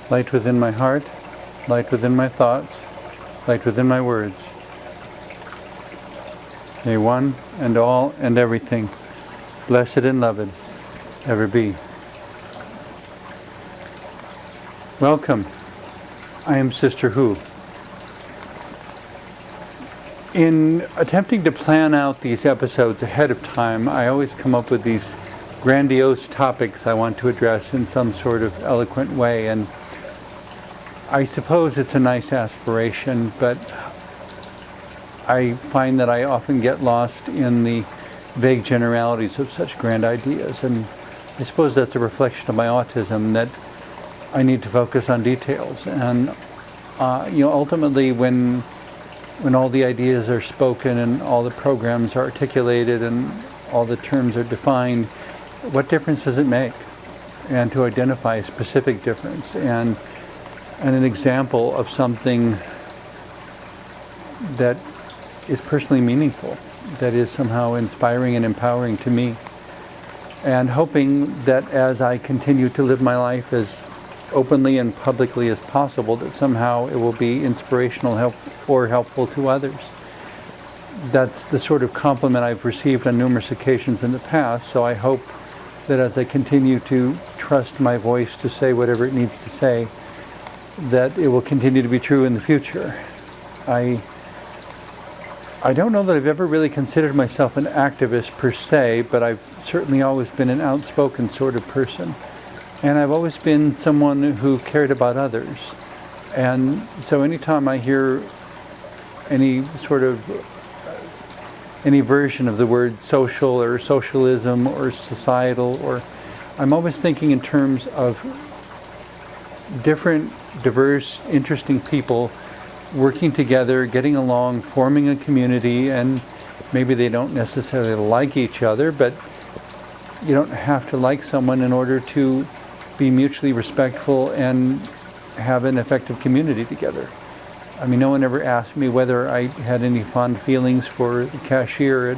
light within my heart, light within my thoughts, light within my words. May one and all and everything, blessed and loved, ever be. Welcome. I am Sister Who. In attempting to plan out these episodes ahead of time, I always come up with these grandiose topics I want to address in some sort of eloquent way, and I suppose it's a nice aspiration, but I find that I often get lost in the vague generalities of such grand ideas, and I suppose that's a reflection of my autism, that I need to focus on details. And ultimately, when all the ideas are spoken and all the programs are articulated and all the terms are defined, what difference does it make? And to identify a specific difference and an example of something that is personally meaningful, that is somehow inspiring and empowering to me. And hoping that as I continue to live my life as openly and publicly as possible, that somehow it will be inspirational or helpful to others. That's the sort of compliment I've received on numerous occasions in the past, so I hope that as I continue to trust my voice to say whatever it needs to say, that it will continue to be true in the future. I don't know that I've ever really considered myself an activist per se, but I've certainly always been an outspoken sort of person. And I've always been someone who cared about others. And so anytime I hear any version of the word social or socialism or societal, or I'm always thinking in terms of different, diverse, interesting people working together, getting along, forming a community, and maybe they don't necessarily like each other, but you don't have to like someone in order to be mutually respectful and have an effective community together. I mean, no one ever asked me whether I had any fond feelings for the cashier at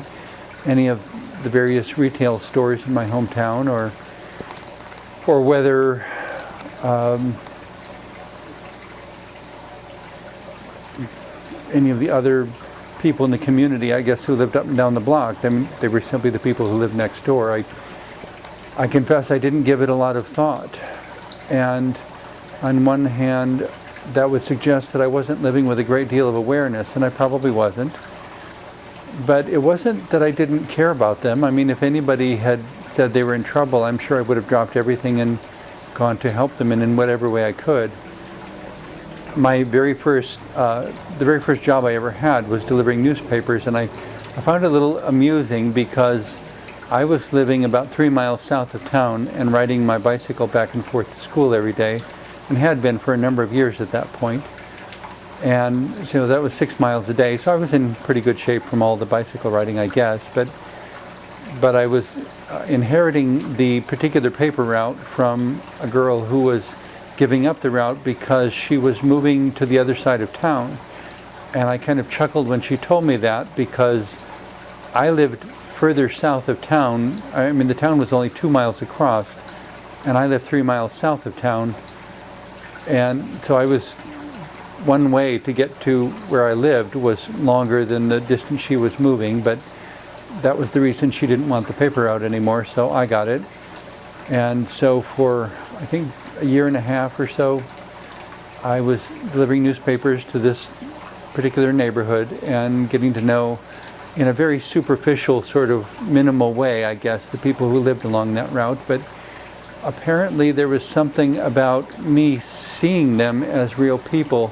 any of the various retail stores in my hometown, or whether any of the other people in the community, I guess, who lived up and down the block. I mean, they were simply the people who lived next door. I confess I didn't give it a lot of thought. And on one hand, that would suggest that I wasn't living with a great deal of awareness, and I probably wasn't. But it wasn't that I didn't care about them. I mean, if anybody had said they were in trouble, I'm sure I would have dropped everything and gone to help them in whatever way I could. The very first job I ever had was delivering newspapers, and I found it a little amusing because I was living about 3 miles south of town and riding my bicycle back and forth to school every day, and had been for a number of years at that point. And so that was 6 miles a day, so I was in pretty good shape from all the bicycle riding, I guess, but I was inheriting the particular paper route from a girl who was giving up the route because she was moving to the other side of town. And I kind of chuckled when she told me that, because I lived further south of town. I mean, the town was only 2 miles across, and I lived 3 miles south of town. And so one way to get to where I lived was longer than the distance she was moving, but that was the reason she didn't want the paper out anymore, so I got it. And so for, I think, a year and a half or so, I was delivering newspapers to this particular neighborhood and getting to know, in a very superficial sort of minimal way, I guess, the people who lived along that route. But apparently there was something about me seeing them as real people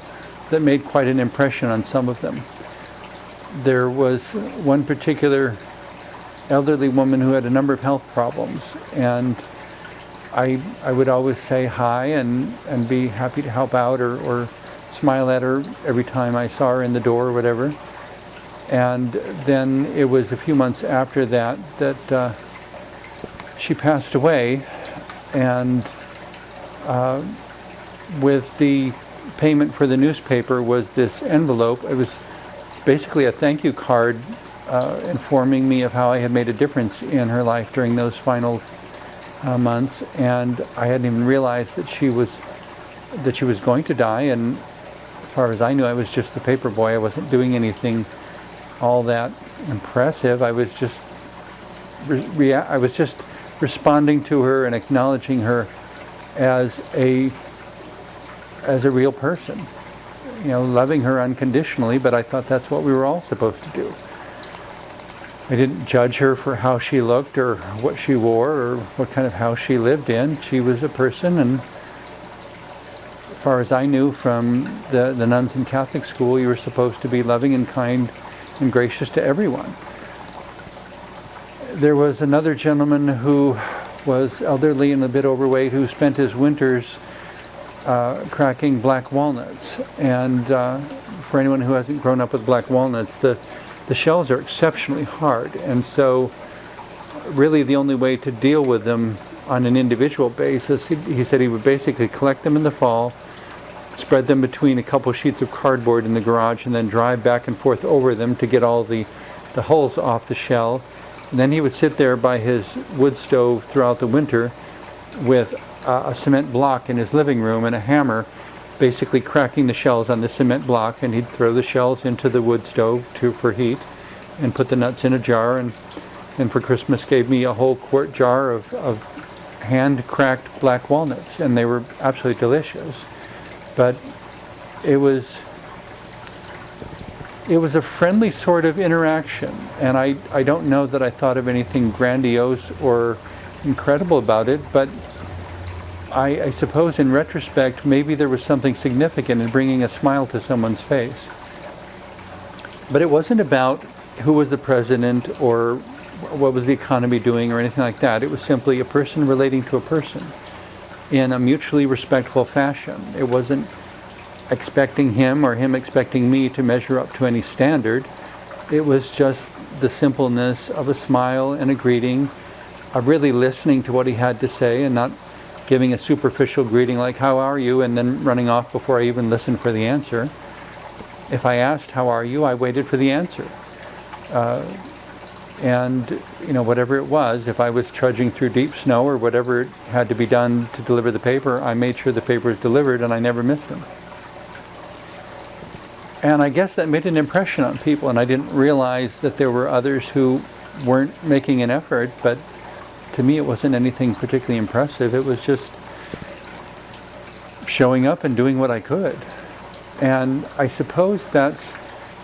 that made quite an impression on some of them. There was one particular elderly woman who had a number of health problems, and I would always say hi and be happy to help out or smile at her every time I saw her in the door or whatever. And then it was a few months after that she passed away, and with the payment for the newspaper was this envelope. It was basically a thank you card informing me of how I had made a difference in her life during those final months, and I hadn't even realized that she was that she was going to die, and as far as I knew, I was just the paper boy. I wasn't doing anything all that impressive. I was just responding to her and acknowledging her as a real person, loving her unconditionally. But I thought that's what we were all supposed to do. I didn't judge her for how she looked or what she wore or what kind of house she lived in. She was a person, and as far as I knew from the nuns in Catholic school, you were supposed to be loving and kind and gracious to everyone. There was another gentleman who was elderly and a bit overweight who spent his winters cracking black walnuts. And for anyone who hasn't grown up with black walnuts, the shells are exceptionally hard, and so really the only way to deal with them on an individual basis, he said he would basically collect them in the fall, spread them between a couple sheets of cardboard in the garage, and then drive back and forth over them to get all the hulls off the shell. And then he would sit there by his wood stove throughout the winter with a cement block in his living room and a hammer, basically cracking the shells on the cement block, and he'd throw the shells into the wood stove for heat and put the nuts in a jar, and for Christmas gave me a whole quart jar of hand-cracked black walnuts, and they were absolutely delicious. But it was a friendly sort of interaction, and I don't know that I thought of anything grandiose or incredible about it, but I suppose in retrospect, maybe there was something significant in bringing a smile to someone's face. But it wasn't about who was the president or what was the economy doing or anything like that. It was simply a person relating to a person in a mutually respectful fashion. It wasn't expecting him or him expecting me to measure up to any standard. It was just the simpleness of a smile and a greeting, of really listening to what he had to say and not giving a superficial greeting like, "How are you?" and then running off before I even listened for the answer. If I asked, "How are you?" I waited for the answer. And whatever it was, if I was trudging through deep snow or whatever had to be done to deliver the paper, I made sure the paper was delivered, and I never missed them. And I guess that made an impression on people, and I didn't realize that there were others who weren't making an effort, but to me it wasn't anything particularly impressive. It was just showing up and doing what I could. And I suppose that's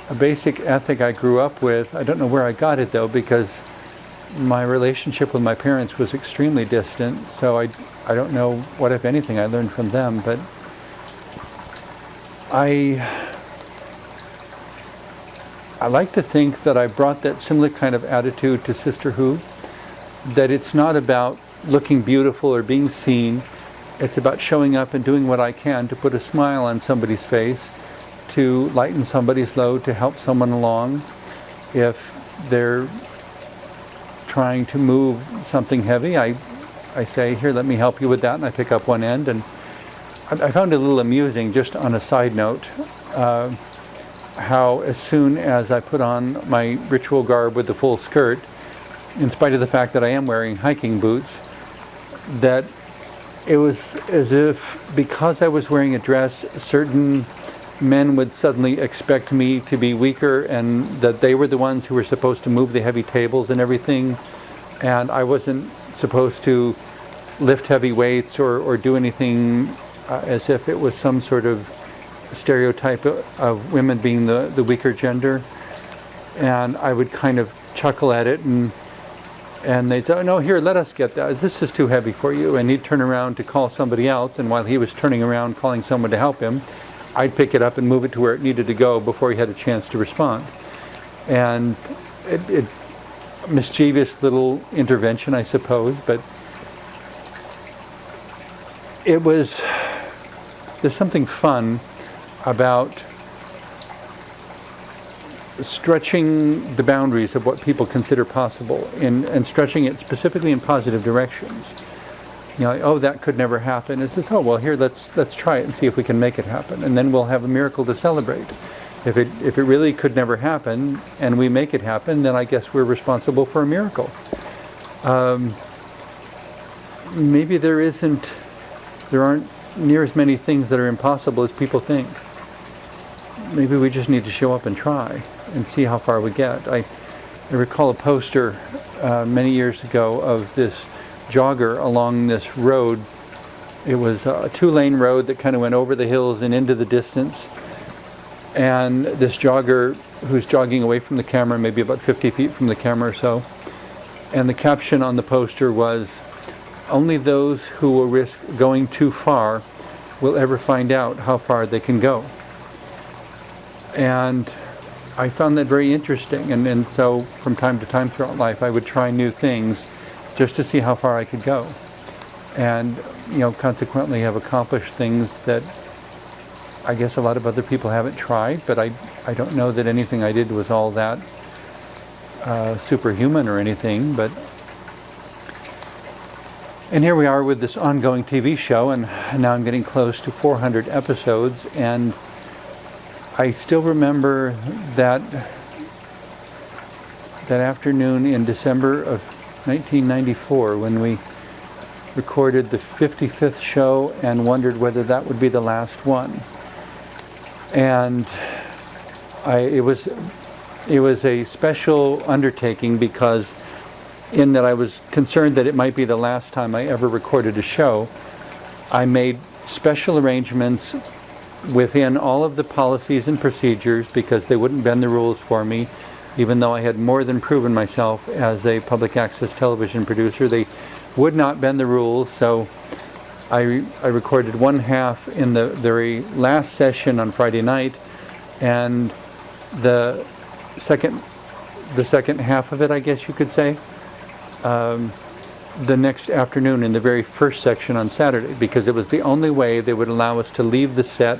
a basic ethic I grew up with. I don't know where I got it though, because my relationship with my parents was extremely distant, so I don't know what, if anything, I learned from them. But I like to think that I brought that similar kind of attitude to Sister Who, that it's not about looking beautiful or being seen. It's about showing up and doing what I can to put a smile on somebody's face, to lighten somebody's load, to help someone along. If they're trying to move something heavy, I say, "Here, let me help you with that," and I pick up one end. And I found it a little amusing, just on a side note, how as soon as I put on my ritual garb with the full skirt, in spite of the fact that I am wearing hiking boots, that it was as if because I was wearing a dress, certain men would suddenly expect me to be weaker, and that they were the ones who were supposed to move the heavy tables and everything, and I wasn't supposed to lift heavy weights or do anything, as if it was some sort of stereotype of women being the weaker gender. And I would kind of chuckle at it, and they'd say, "Oh, no, here, let us get that. This is too heavy for you." And he'd turn around to call somebody else, and while he was turning around calling someone to help him, I'd pick it up and move it to where it needed to go before he had a chance to respond. And it mischievous little intervention, I suppose, but there's something fun about stretching the boundaries of what people consider possible, and stretching it specifically in positive directions. Oh, that could never happen. It says, "Oh, well, here, let's try it and see if we can make it happen, and then we'll have a miracle to celebrate." If it really could never happen, and we make it happen, then I guess we're responsible for a miracle. Maybe there aren't near as many things that are impossible as people think. Maybe we just need to show up and try and see how far we get. I recall a poster many years ago of this jogger along this road. It was a two-lane road that kind of went over the hills and into the distance. And this jogger who's jogging away from the camera, maybe about 50 feet from the camera or so. And the caption on the poster was, "Only those who will risk going too far will ever find out how far they can go." And I found that very interesting. And so from time to time throughout life, I would try new things just to see how far I could go. And, consequently have accomplished things that I guess a lot of other people haven't tried, but I don't know that anything I did was all that superhuman or anything. And here we are with this ongoing TV show, and now I'm getting close to 400 episodes, and I still remember that afternoon in December of 1994 when we recorded the 55th show and wondered whether that would be the last one. And it was a special undertaking because in that I was concerned that it might be the last time I ever recorded a show. I made special arrangements within all of the policies and procedures because they wouldn't bend the rules for me, even though I had more than proven myself as a public access television producer. They would not bend the rules, so I recorded one half in the very last session on Friday night, and the second half of it, I guess you could say, the next afternoon in the very first section on Saturday, because it was the only way they would allow us to leave the set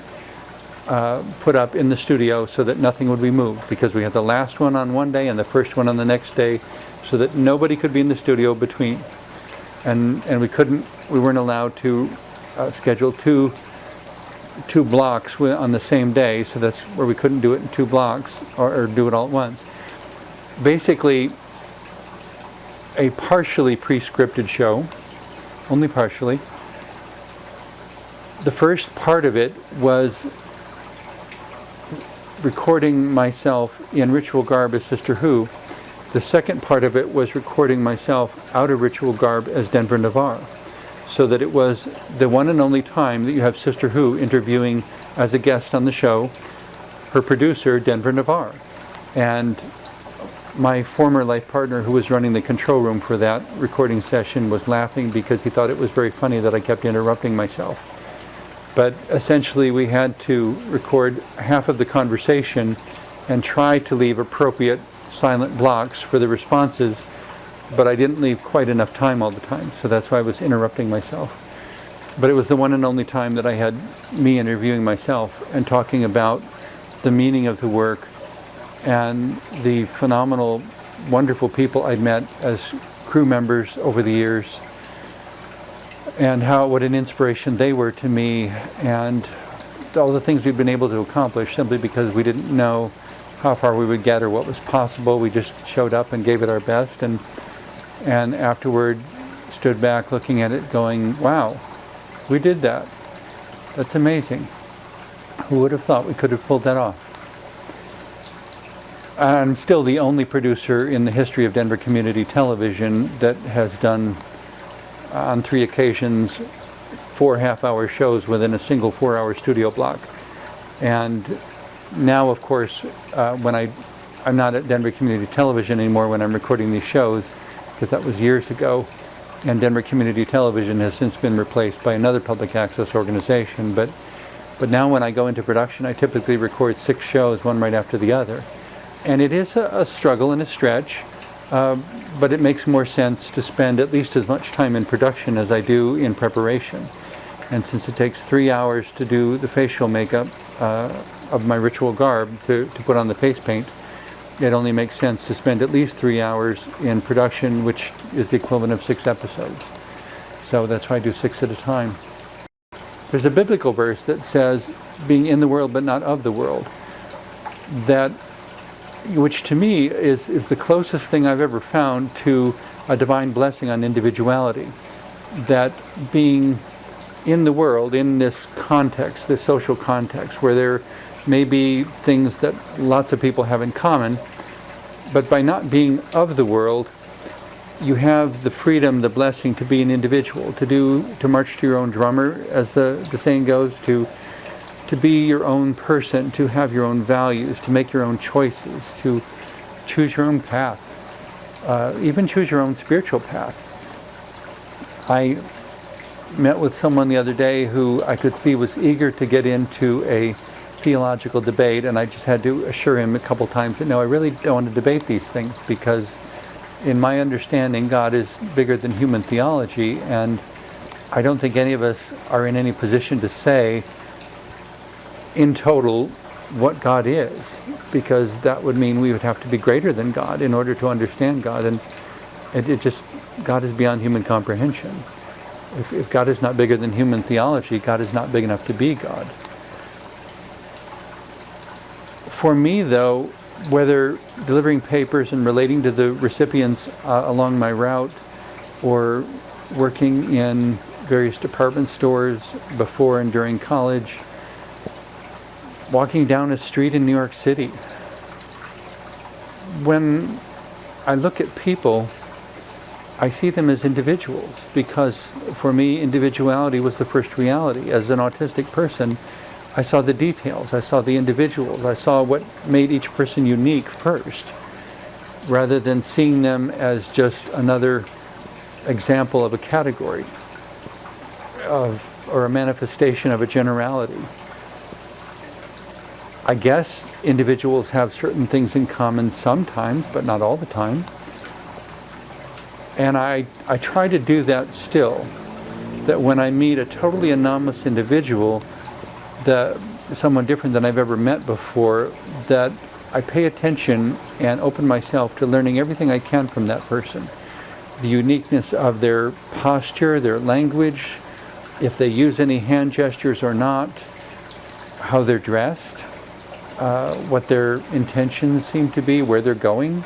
put up in the studio so that nothing would be moved, because we had the last one on one day and the first one on the next day, so that nobody could be in the studio between. And we weren't allowed to schedule two blocks on the same day, so that's where we couldn't do it in two blocks or do it all at once. Basically, a partially pre-scripted show, only partially. The first part of it was recording myself in ritual garb as Sister Who. The second part of it was recording myself out of ritual garb as Denver Navarre, so that it was the one and only time that you have Sister Who interviewing as a guest on the show her producer, Denver Navarre. And my former life partner who was running the control room for that recording session was laughing because he thought it was very funny that I kept interrupting myself. But essentially we had to record half of the conversation and try to leave appropriate silent blocks for the responses, but I didn't leave quite enough time all the time, so that's why I was interrupting myself. But it was the one and only time that I had me interviewing myself and talking about the meaning of the work and the phenomenal, wonderful people I'd met as crew members over the years, and what an inspiration they were to me, and all the things we've been able to accomplish simply because we didn't know how far we would get or what was possible. We just showed up and gave it our best, and afterward stood back looking at it going, wow, we did that. That's amazing. Who would have thought we could have pulled that off? I'm still the only producer in the history of Denver Community Television that has done, on 3 occasions, 4 half-hour shows within a single 4-hour studio block. And now, of course, when I'm not at Denver Community Television anymore when I'm recording these shows, because that was years ago, and Denver Community Television has since been replaced by another public access organization. But now when I go into production, I typically record 6 shows, one right after the other. And it is a struggle and a stretch, but it makes more sense to spend at least as much time in production as I do in preparation. And since it takes 3 hours to do the facial makeup of my ritual garb to put on the face paint, it only makes sense to spend at least 3 hours in production, which is the equivalent of 6 episodes. So that's why I do 6 at a time. There's a biblical verse that says, being in the world but not of the world, which to me is the closest thing I've ever found to a divine blessing on individuality. That being in the world, in this context, this social context, where there may be things that lots of people have in common, but by not being of the world, you have the freedom, the blessing to be an individual, to march to your own drummer, as the saying goes, to be your own person, to have your own values, to make your own choices, to choose your own path, even choose your own spiritual path. I met with someone the other day who I could see was eager to get into a theological debate, and I just had to assure him a couple times that no, I really don't want to debate these things, because in my understanding, God is bigger than human theology, and I don't think any of us are in any position to say in total what God is, because that would mean we would have to be greater than God in order to understand God, and God is beyond human comprehension. If God is not bigger than human theology, God is not big enough to be God. For me, though, whether delivering papers and relating to the recipients along my route, or working in various department stores before and during college, walking down a street in New York City, when I look at people, I see them as individuals, because for me, individuality was the first reality. As an autistic person, I saw the details, I saw the individuals, I saw what made each person unique first, rather than seeing them as just another example of a category or a manifestation of a generality. I guess individuals have certain things in common sometimes, but not all the time. And I try to do that still, that when I meet a totally anomalous individual, that someone different than I've ever met before, that I pay attention and open myself to learning everything I can from that person. The uniqueness of their posture, their language, if they use any hand gestures or not, how they're dressed, what their intentions seem to be, where they're going,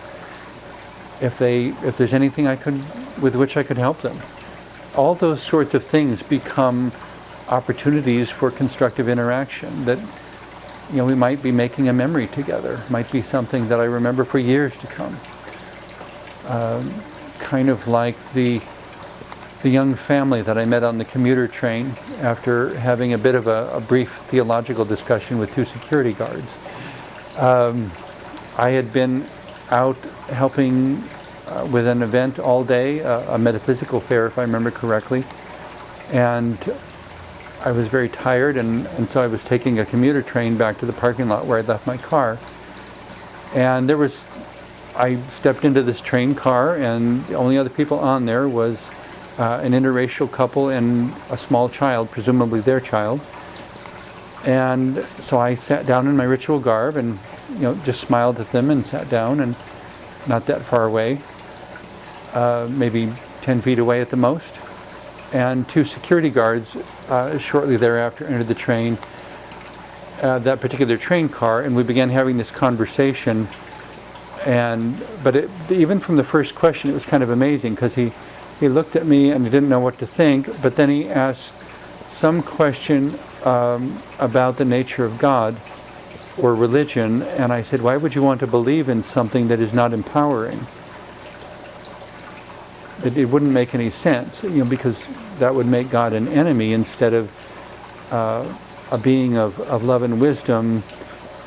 if there's anything with which I could help them. All those sorts of things become opportunities for constructive interaction, that we might be making a memory together, might be something that I remember for years to come. Kind of like the young family that I met on the commuter train after having a bit of a brief theological discussion with two security guards. I had been out helping with an event all day, a metaphysical fair if I remember correctly, and I was very tired, and so I was taking a commuter train back to the parking lot where I left my car. And I stepped into this train car, and the only other people on there was an interracial couple and a small child, presumably their child. And so I sat down in my ritual garb and just smiled at them and sat down, and not that far away, maybe 10 feet away at the most. And two security guards shortly thereafter entered the train, that particular train car, and we began having this conversation. But even from the first question, it was kind of amazing, because he looked at me and he didn't know what to think, but then he asked some question about the nature of God or religion, and I said, why would you want to believe in something that is not empowering? It wouldn't make any sense, because that would make God an enemy instead of a being of love and wisdom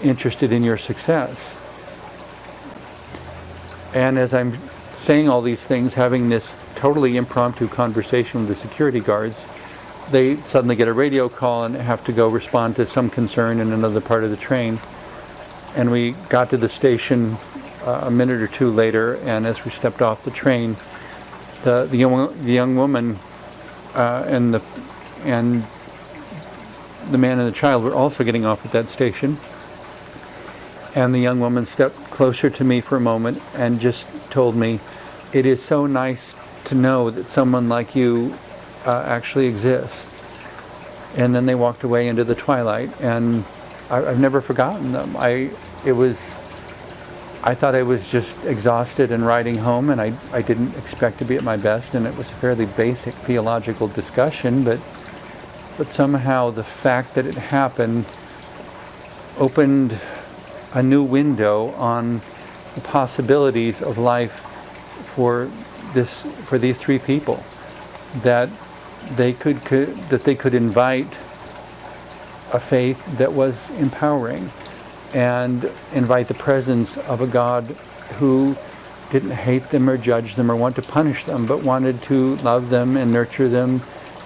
interested in your success. And as I'm saying all these things, having this totally impromptu conversation with the security guards, they suddenly get a radio call and have to go respond to some concern in another part of the train. And we got to the station a minute or two later, and as we stepped off the train, the young woman and the man and the child were also getting off at that station. And the young woman stepped closer to me for a moment and just told me, "It is so nice to know that someone like you actually exists." And then they walked away into the twilight, and I've never forgotten them. I thought I was just exhausted and riding home, and I didn't expect to be at my best, and it was a fairly basic theological discussion, but but somehow the fact that it happened opened a new window on the possibilities of life for these three people, that they could invite a faith that was empowering and invite the presence of a God who didn't hate them or judge them or want to punish them, but wanted to love them and nurture them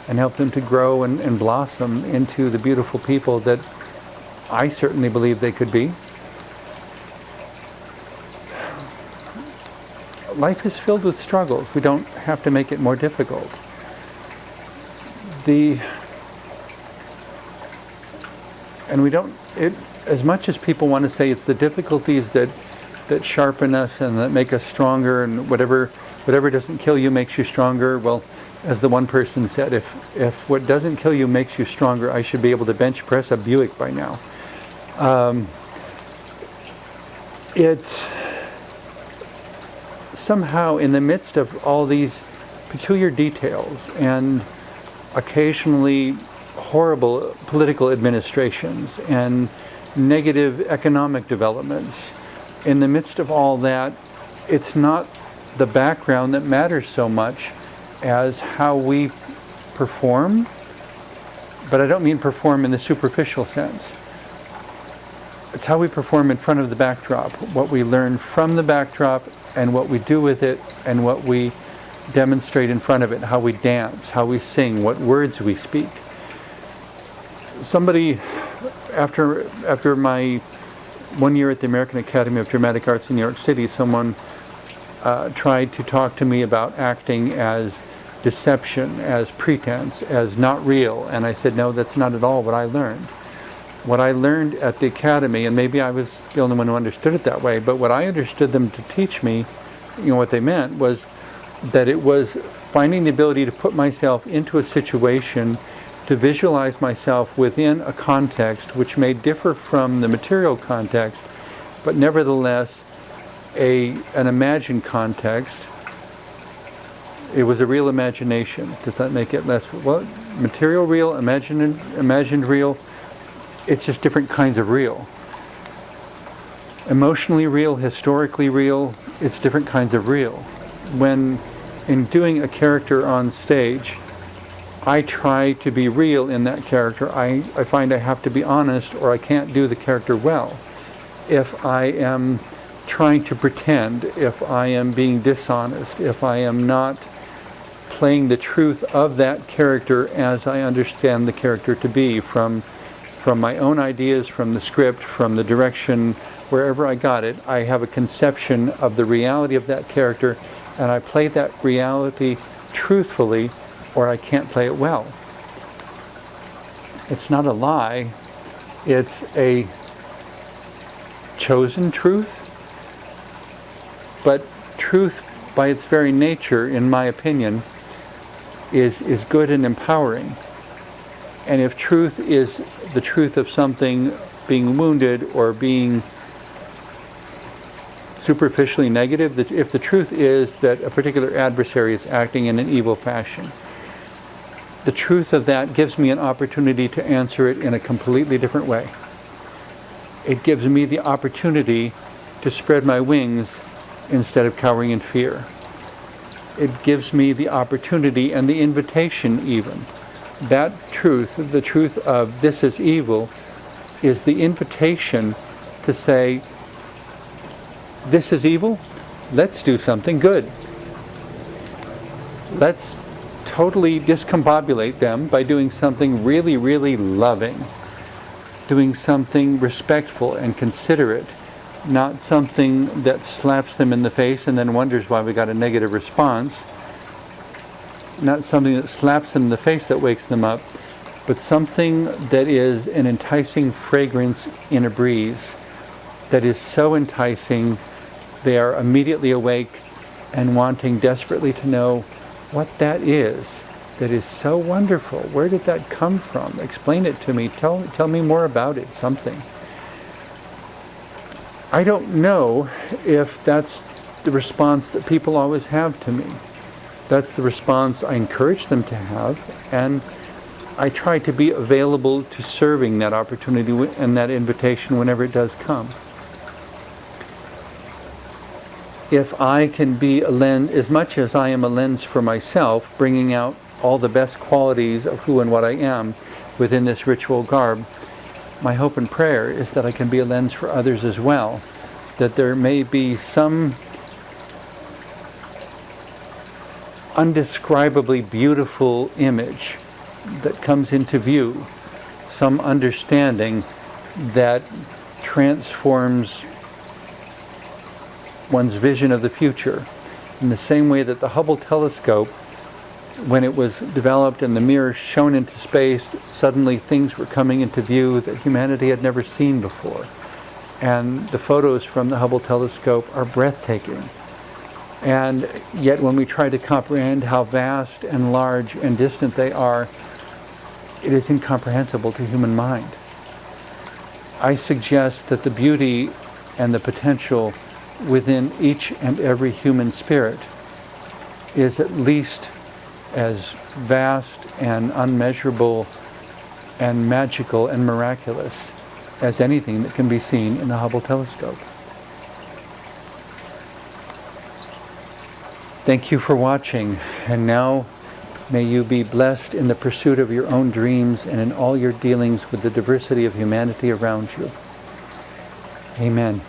and help them to grow and blossom into the beautiful people that I certainly believe they could be. Life is filled with struggles. We don't have to make it more difficult. As much as people want to say it's the difficulties that sharpen us and that make us stronger, and whatever doesn't kill you makes you stronger. Well, as the one person said, if what doesn't kill you makes you stronger, I should be able to bench press a Buick by now. It's somehow in the midst of all these peculiar details and occasionally horrible political administrations and negative economic developments, in the midst of all that, it's not the background that matters so much as how we perform. But I don't mean perform in the superficial sense. It's how we perform in front of the backdrop, what we learn from the backdrop and what we do with it and what we demonstrate in front of it, how we dance, how we sing, what words we speak. Somebody, after my 1 year at the American Academy of Dramatic Arts in New York City, someone tried to talk to me about acting as deception, as pretense, as not real. And I said, no, that's not at all what I learned. What I learned at the Academy, and maybe I was the only one who understood it that way, but what I understood them to teach me, what they meant was that it was finding the ability to put myself into a situation, to visualize myself within a context which may differ from the material context, but nevertheless an imagined context. It was a real imagination. Does that make it less, material real, imagined real? It's just different kinds of real. Emotionally real, historically real, it's different kinds of real. When in doing a character on stage, I try to be real in that character. I find I have to be honest or I can't do the character well. If I am trying to pretend, if I am being dishonest, if I am not playing the truth of that character as I understand the character to be, from my own ideas, from the script, from the direction, wherever I got it, I have a conception of the reality of that character, and I play that reality truthfully, or I can't play it well. It's not a lie, it's a chosen truth, but truth by its very nature, in my opinion, is good and empowering. And if truth is the truth of something being wounded or being superficially negative, if the truth is that a particular adversary is acting in an evil fashion, the truth of that gives me an opportunity to answer it in a completely different way. It gives me the opportunity to spread my wings instead of cowering in fear. It gives me the opportunity and the invitation even. That truth, the truth of this is evil, is the invitation to say, this is evil, let's do something good. Let's totally discombobulate them by doing something really, really loving, doing something respectful and considerate, not something that slaps them in the face and then wonders why we got a negative response, not something that slaps them in the face that wakes them up, but something that is an enticing fragrance in a breeze, that is so enticing they are immediately awake and wanting desperately to know what that is so wonderful. Where did that come from? Explain it to me. Tell me more about it, something. I don't know if that's the response that people always have to me. That's the response I encourage them to have, and I try to be available to serving that opportunity and that invitation whenever it does come. If I can be a lens, as much as I am a lens for myself, bringing out all the best qualities of who and what I am within this ritual garb, my hope and prayer is that I can be a lens for others as well. That there may be some undescribably beautiful image that comes into view, some understanding that transforms one's vision of the future. In the same way that the Hubble telescope, when it was developed and the mirror shone into space, suddenly things were coming into view that humanity had never seen before. And the photos from the Hubble telescope are breathtaking. And yet when we try to comprehend how vast and large and distant they are, it is incomprehensible to human mind. I suggest that the beauty and the potential within each and every human spirit is at least as vast and unmeasurable and magical and miraculous as anything that can be seen in the Hubble telescope. Thank you for watching, and now may you be blessed in the pursuit of your own dreams and in all your dealings with the diversity of humanity around you. Amen.